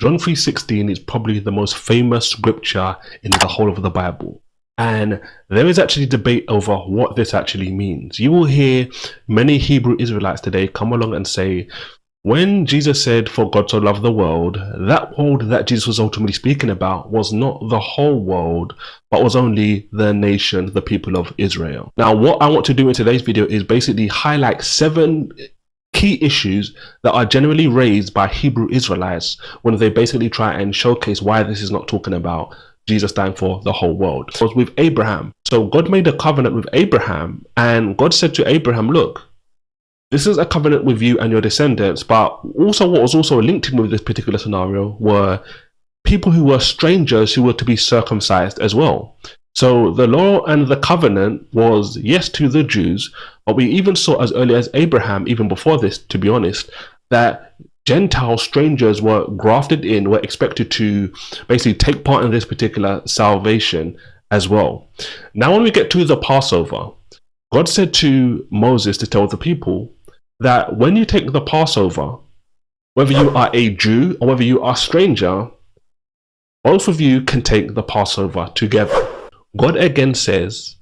John 3:16 is probably the most famous scripture in the whole of the Bible. And there is actually debate over what this actually means. You will hear many Hebrew Israelites today come along and say, when Jesus said, "For God so loved the world," that world that Jesus was ultimately speaking about was not the whole world, but was only the nation, the people of Israel. Now, what I want to do in today's video is basically highlight 7 key issues that are generally raised by Hebrew Israelites when they basically try and showcase why this is not talking about Jesus dying for the whole world. It was with Abraham. So God made a covenant with Abraham, and God said to Abraham, look, this is a covenant with you and your descendants, but also what was also linked in with this particular scenario were people who were strangers who were to be circumcised as well. So the law and the covenant was yes to the Jews, but we even saw as early as Abraham, even before this, to be honest, that Gentile strangers were grafted in, were expected to basically take part in this particular salvation as well. Now, when we get to the Passover, God said to Moses to tell the people that when you take the Passover, whether you are a Jew or whether you are a stranger, both of you can take the Passover together. God again says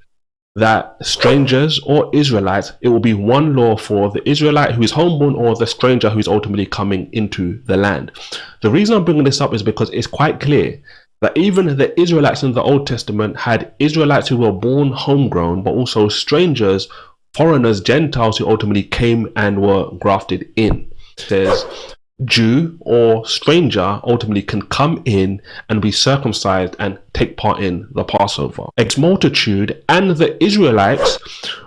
that strangers or Israelites, it will be one law for the Israelite who is homeborn or the stranger who is ultimately coming into the land. The reason I'm bringing this up is because it's quite clear that even the Israelites in the Old Testament had Israelites who were born homegrown, but also strangers, foreigners, Gentiles who ultimately came and were grafted in. It says Jew or stranger ultimately can come in and be circumcised and take part in the Passover. Its multitude and the Israelites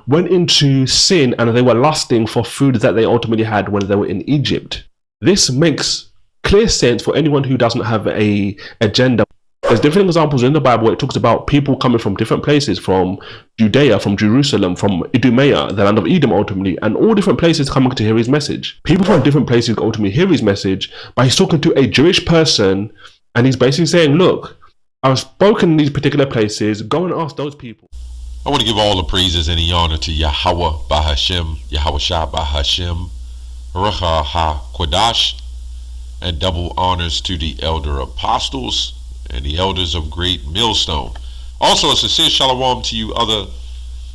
went into sin and they were lusting for food that they ultimately had when they were in Egypt. This makes clear sense for anyone who doesn't have a agenda. There's different examples in the Bible where it talks about people coming from different places, from Judea, from Jerusalem, from Idumea, the land of Edom ultimately, and all different places coming to hear his message. People from different places ultimately hear his message, but he's talking to a Jewish person and he's basically saying, look, I've spoken in these particular places, go and ask those people. I want to give all the praises and the honor to Yahweh Bahashem, Yahweh Shah Bahashem, Ruach HaKodash, and double honors to the elder apostles and the elders of Great Millstone. Also, a sincere shalom to you other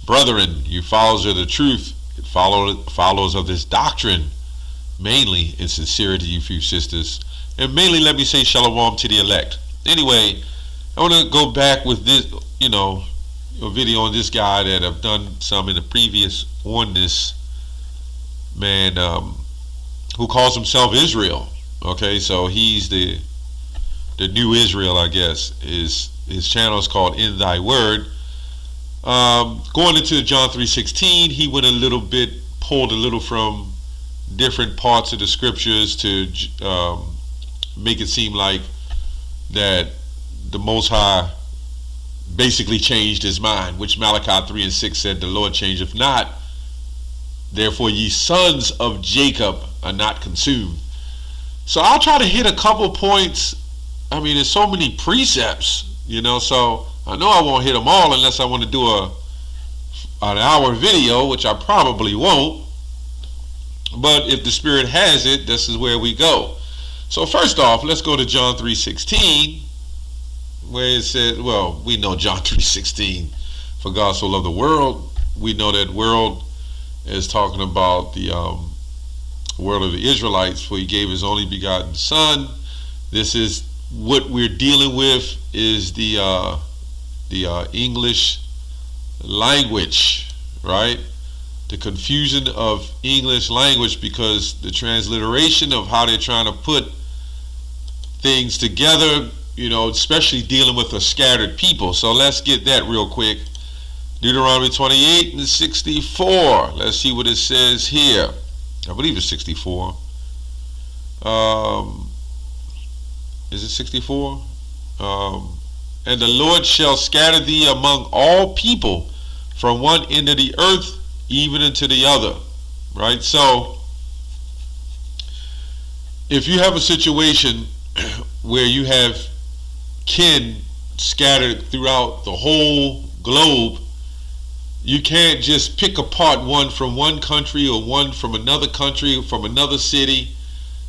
brethren, you followers of the truth, followers of this doctrine, mainly in sincerity, you few sisters, and mainly let me say shalom to the elect. Anyway, I want to go back with this, a video on this guy that I've done some in the previous oneness man, who calls himself Israel. Okay, so he's the new Israel, I guess. His channel is called In Thy Word. Going into John 3:16, he went pulled a little from different parts of the scriptures to make it seem like that the Most High basically changed his mind, which Malachi 3:6 said, the Lord changeth not, therefore ye sons of Jacob are not consumed. So I'll try to hit a couple points. I mean, there's so many precepts, so I know I won't hit them all unless I want to do an hour video, which I probably won't. But if the Spirit has it, this is where we go. So first off, let's go to John 3:16, where it says, well, we know John 3:16, for God so loved the world. We know that world is talking about the world of the Israelites, for he gave his only begotten son. This is what we're dealing with, is the English language, right? The confusion of English language, because the transliteration of how they're trying to put things together, especially dealing with a scattered people. So let's get that real quick. Deuteronomy 28:64. Let's see what it says here. I believe it's 64. Is it 64? And the Lord shall scatter thee among all people from one end of the earth even unto the other. Right? So if you have a situation where you have kin scattered throughout the whole globe, you can't just pick apart one from one country or one from another country or from another city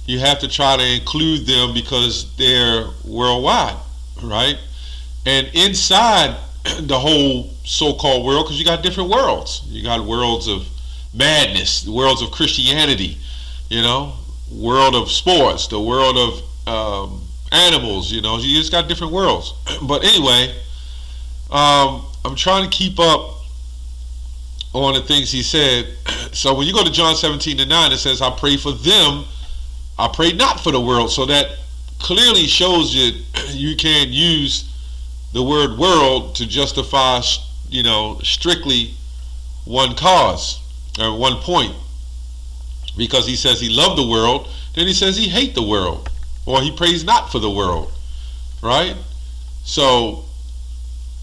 you have to try to include them because they're worldwide, right? And inside the whole so-called world, because you got different worlds. You got worlds of madness, worlds of Christianity, world of sports, the world of animals, you just got different worlds. But anyway, I'm trying to keep up on the things he said. So when you go to John 17:9, it says, I pray for them, I pray not for the world. So that clearly shows you can't use the word world to justify, strictly one cause or one point. Because he says he loved the world, then he says he hate the world, or he prays not for the world, right? So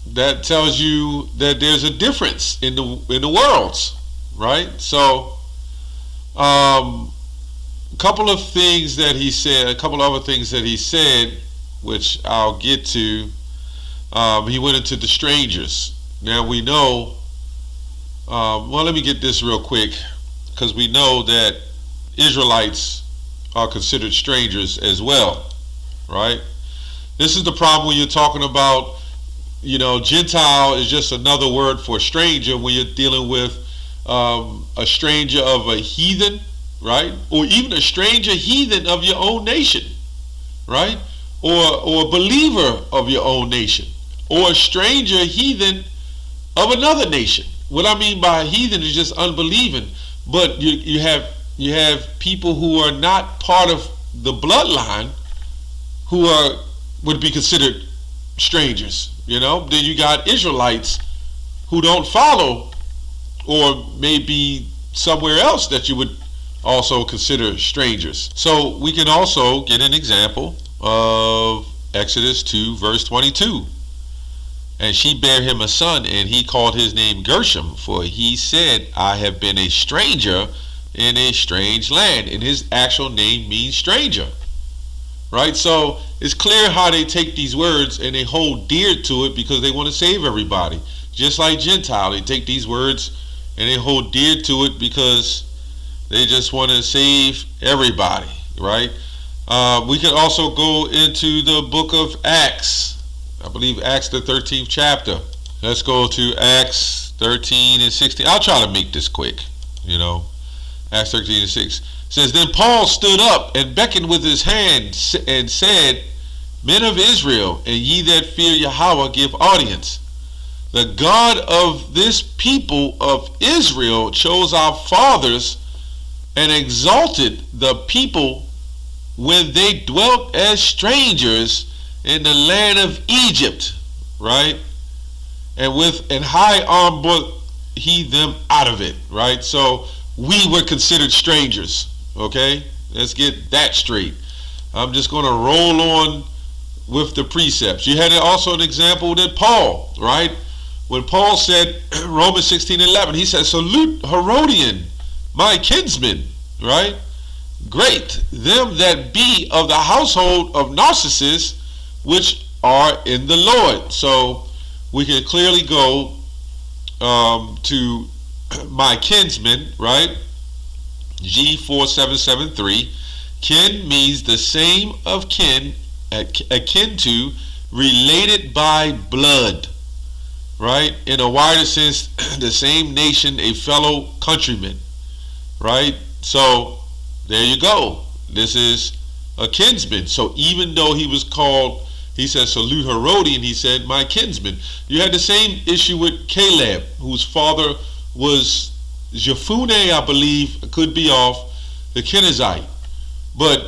that tells you that there's a difference in the worlds, right? So a couple of things that he said, a couple other things that he said, which I'll get to. He went into the strangers. Now we know, well, let me get this real quick, because we know that Israelites are considered strangers as well, right? This is the problem when you're talking about, Gentile is just another word for stranger when you're dealing with a stranger of a heathen, right? Or even a stranger heathen of your own nation, right? Or a believer of your own nation, or a stranger heathen of another nation. What I mean by heathen is just unbelieving, but you have people who are not part of the bloodline who would be considered strangers. Then you got Israelites who don't follow, or maybe somewhere else that you would also consider strangers. So we can also get an example of Exodus 2 verse 22. And she bare him a son, and he called his name Gershom, for he said, I have been a stranger in a strange land. And his actual name means stranger, right? So it's clear how they take these words and they hold dear to it because they want to save everybody. Just like Gentile, they take these words and they hold dear to it because they just want to save everybody, right? We could also go into the book of Acts. I believe Acts the 13th chapter. Let's go to Acts 13 and 16. I'll try to make this quick, Acts 13 and 6. It says, Then Paul stood up and beckoned with his hand and said, Men of Israel, and ye that fear Yahweh, give audience. The God of this people of Israel chose our fathers and exalted the people when they dwelt as strangers in the land of Egypt, right? And with an high arm brought he them out of it, right? So we were considered strangers, okay? Let's get that straight. I'm just going to roll on with the precepts. You had also an example that Paul, right? When Paul said, Romans 16:11, he said, Salute Herodian, my kinsman, right? Great, them that be of the household of Narcissus, which are in the Lord. So we can clearly go to my kinsman, right? G4773. Kin means the same of kin, akin to, related by blood, right? In a wider sense, the same nation, a fellow countryman, right? So there you go. This is a kinsman. So even though he was called, he said, Salute Herodian, he said, my kinsman. You had the same issue with Caleb, whose father was Jephunneh, I believe, could be off, the Kenizzite. But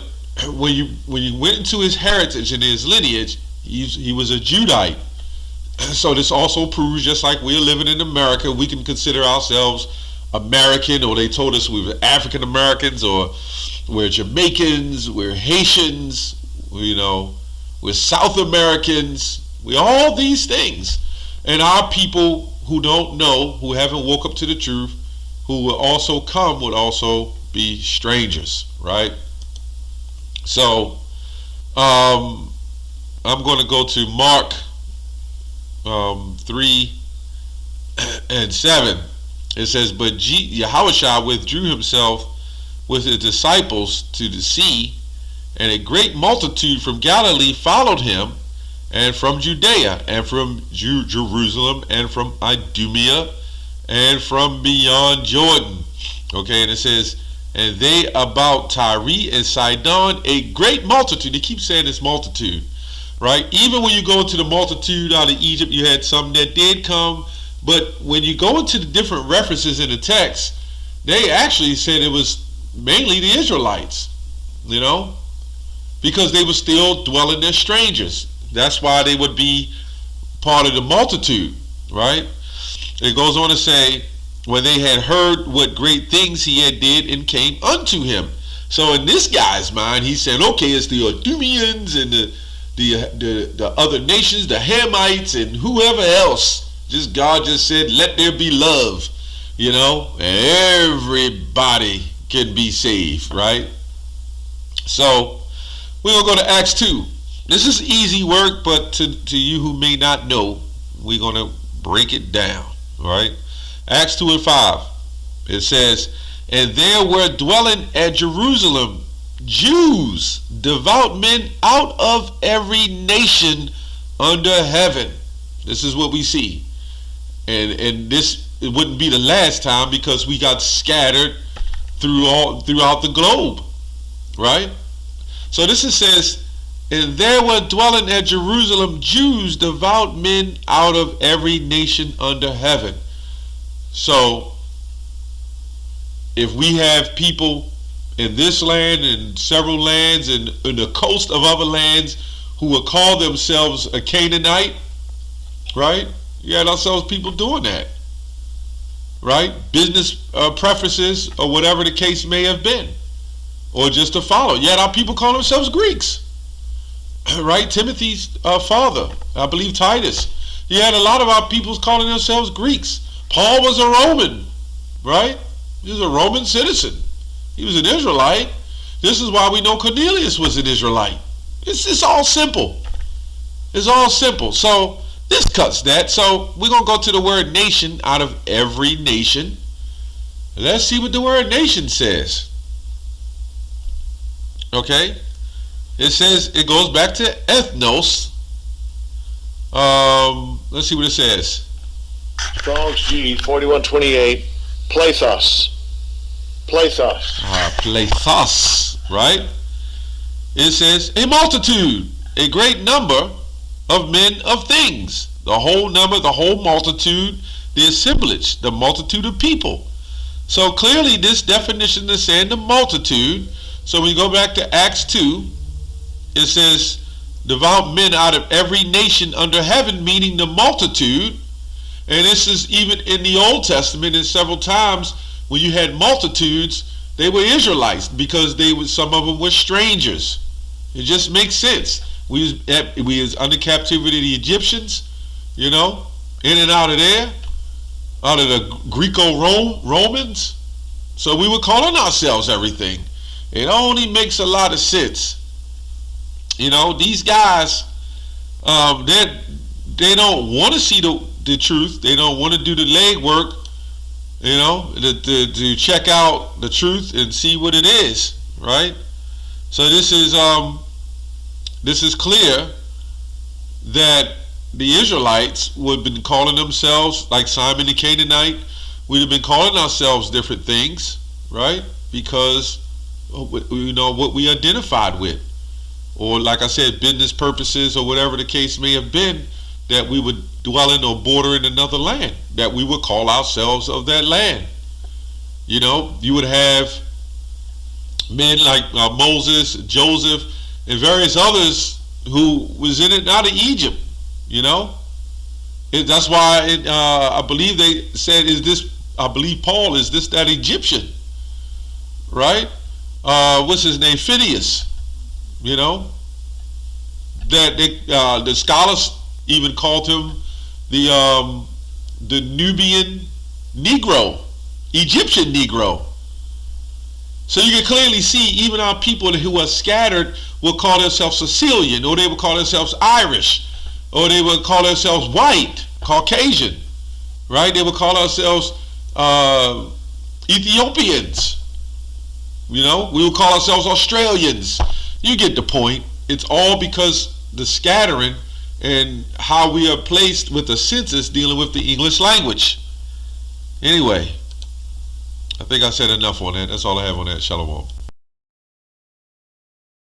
when you went into his heritage and his lineage, he was a Judite. So this also proves, just like we're living in America, we can consider ourselves American, or they told us we were African Americans, or we're Jamaicans, we're Haitians, we're South Americans, we're all these things. And our people who don't know, who haven't woke up to the truth, who will also come, would also be strangers, right? So I'm going to go to Mark 3 and 7. It says, But Yahushua withdrew himself with his disciples to the sea, And a great multitude from Galilee followed him, and from Judea, and from Jerusalem, and from Idumea, and from beyond Jordan. Okay, and it says, and they about Tyre and Sidon, a great multitude. They keep saying this multitude, right? Even when you go into the multitude out of Egypt, you had some that did come. But when you go into the different references in the text, they actually said it was mainly the Israelites, you know, because they were still dwelling as strangers. That's why they would be part of the multitude, right? It goes on to say, when they had heard what great things he had did and came unto him. So in this guy's mind, he said, okay, it's the Idumeans and the other nations, the Hamites and whoever else. Just God just said, let there be love, you know, and everybody can be saved, right? So we're going to go to Acts 2. This is easy work, but to you who may not know, we're going to break it down, right? Acts 2 and 5. It says, and there were dwelling at Jerusalem Jews, devout men out of every nation under heaven. This is what we see. And this, it wouldn't be the last time, because we got scattered throughout the globe, right? So this says, and there were dwelling at Jerusalem Jews, devout men out of every nation under heaven. So if we have people in this land and several lands and in the coast of other lands who would call themselves a Canaanite, right? You had ourselves people doing that, right? Business preferences or whatever the case may have been, or just to follow. You had our people call themselves Greeks, right? Timothy's father, I believe Titus. You had a lot of our peoples calling themselves Greeks. Paul was a Roman, right? He was a Roman citizen. He was an Israelite. This is why we know Cornelius was an Israelite. It's all simple. It's all simple. So this cuts that. So we're going to go to the word nation, out of every nation. Let's see what the word nation says. Okay. It says, it goes back to ethnos. Let's see what it says. Strong's G 4128. Plethos. Plethos. Plethos, right? It says a multitude, a great number of men of things. The whole number, the whole multitude, the assemblage, the multitude of people. So clearly this definition is saying the multitude. So when you go back to Acts 2, it says devout men out of every nation under heaven, meaning the multitude. And this is even in the Old Testament, and several times when you had multitudes, they were Israelites, because some of them were strangers. It just makes sense. We was under captivity of the Egyptians, you know, in and out of there, out of the Greco-Romans. So we were calling ourselves everything. It only makes a lot of sense. You know, these guys, they don't want to see the truth. They don't want to do the legwork, you know, to check out the truth and see what it is, right? So this is clear that the Israelites would have been calling themselves, like Simon the Canaanite, we'd have been calling ourselves different things, right? Because you know what we identified with, or like I said, business purposes or whatever the case may have been, that we would dwell in or border in another land, that we would call ourselves of that land. You know, you would have men like Moses, Joseph, and various others who was in and out of Egypt. You know, that's why I believe they said, I believe Paul, is this that Egyptian, right? What's his name? Phineas. You know, that the scholars even called him the Nubian Negro, Egyptian Negro. So you can clearly see even our people who are scattered will call themselves Sicilian, or they will call themselves Irish, or they will call themselves white, Caucasian, right? They will call ourselves Ethiopians. You know, we will call ourselves Australians. You get the point. It's all because the scattering and how we are placed with the census dealing with the English language. Anyway, I think I said enough on that. That's all I have on that. Shalom.